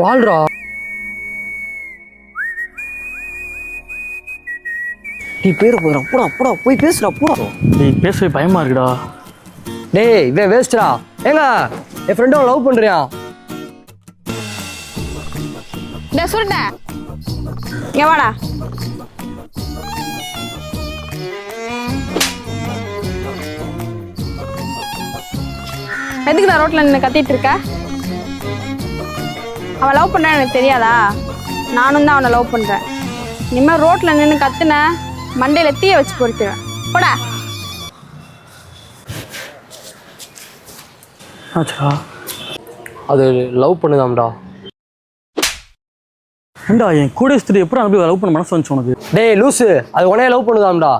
வாழ்றா. நீ பேரு போயிடா, போடா போடா போய் பேசுடா போடா. டேய் பேசவே பயமா இருக்குடா. டேய் இவன் வேஸ்ட்ரா. ஏங்க என் ஃப்ரெண்டும் லவ் பண்றியா? டேய் சுருட்ட இங்க வாடா. எதுக்கு நான் ரோட்ல நின்று கத்திட்டு இருக்க? அவன் லவ் பண்றான்னு எனக்கு தெரியாதா? நானும் தான் அவனை லவ் பண்றேன். இனிமேல் ரோட்ல நின்று கத்துன மண்டையில தீய வச்சு பொறுத்துவேன். போடா. ஆச்சா அது லவ் பண்ணுதாம்டா. ஏண்டா என் கூட சுற்றி எப்படி அங்கே போய் லவ் பண்ண மனசு வந்துச்சு உனக்கு? டேய் லூசு, அது உடனே லவ் பண்ணுதாம்டா.